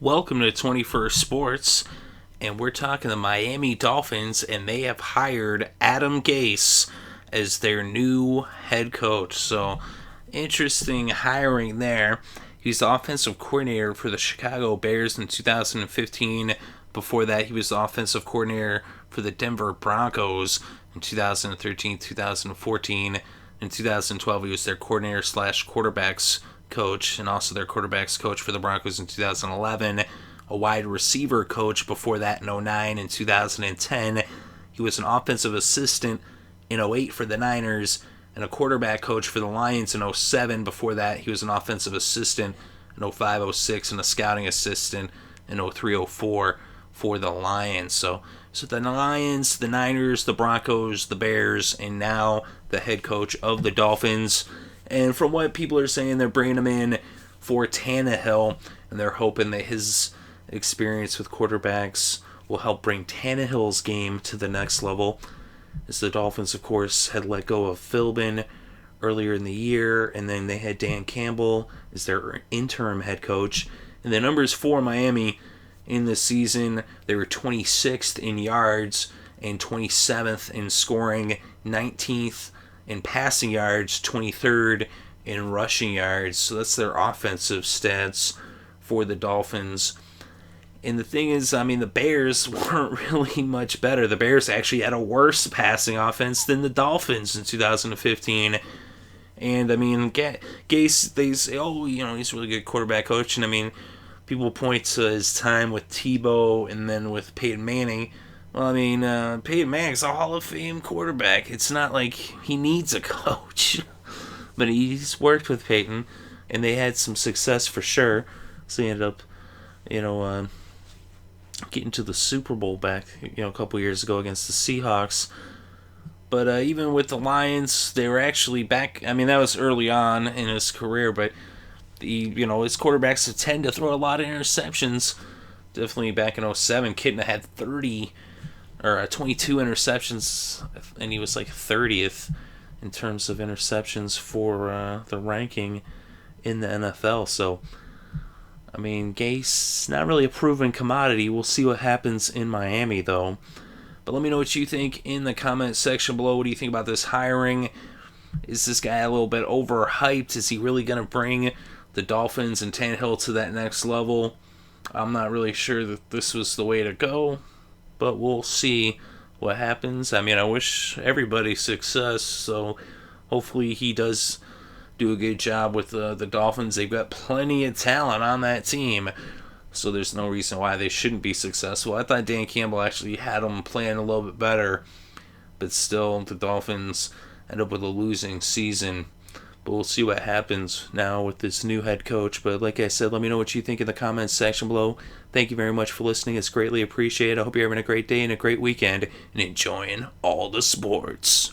Welcome to 21st Sports, and we're talking the Miami Dolphins, and they have hired Adam Gase as their new head coach. So, interesting hiring there. He's the offensive coordinator for the Chicago Bears in 2015. Before that, he was the offensive coordinator for the Denver Broncos in 2013, 2014. In 2012, he was their coordinator slash quarterbacks coach, and also their quarterbacks coach for the Broncos in 2011, a wide receiver coach before that in 2009 and 2010. He was an offensive assistant in 2008 for the Niners, and a quarterback coach for the Lions in 2007. Before that, he was an offensive assistant in 2005, 2006, and a scouting assistant in 2003, 2004 for the Lions. So the Lions, the Niners, the Broncos, the Bears, and now the head coach of the Dolphins. And from what people are saying, they're bringing him in for Tannehill, and they're hoping that his experience with quarterbacks will help bring Tannehill's game to the next level. As the Dolphins, of course, had let go of Philbin earlier in the year, and then they had Dan Campbell as their interim head coach. And the numbers for Miami in this season, they were 26th in yards and 27th in scoring, 19th in passing yards, 23rd in rushing yards. So that's their offensive stats for the Dolphins. And the thing is, the Bears weren't really much better. The Bears actually had a worse passing offense than the Dolphins in 2015. And, Gase, they say, he's a really good quarterback coach. And, people point to his time with Tebow and then with Peyton Manning. Well, Peyton Manning's a Hall of Fame quarterback. It's not like he needs a coach. But he's worked with Peyton, and they had some success for sure. So he ended up, getting to the Super Bowl back, a couple years ago against the Seahawks. But even with the Lions, they were actually back. That was early on in his career, but his quarterbacks tend to throw a lot of interceptions. Definitely back in 2007, Kitna had 22 interceptions, and he was like 30th in terms of interceptions for the ranking in the NFL. So, Gase, not really a proven commodity. We'll see what happens in Miami, though. But let me know what you think in the comment section below. What do you think about this hiring? Is this guy a little bit overhyped? Is he really going to bring the Dolphins and Tannehill to that next level? I'm not really sure that this was the way to go, but we'll see what happens. I wish everybody success, so hopefully he does do a good job with the Dolphins. They've got plenty of talent on that team, so there's no reason why they shouldn't be successful. I thought Dan Campbell actually had them playing a little bit better, but still the Dolphins end up with a losing season. But we'll see what happens now with this new head coach. But like I said, let me know what you think in the comments section below. Thank you very much for listening. It's greatly appreciated. I hope you're having a great day and a great weekend and enjoying all the sports.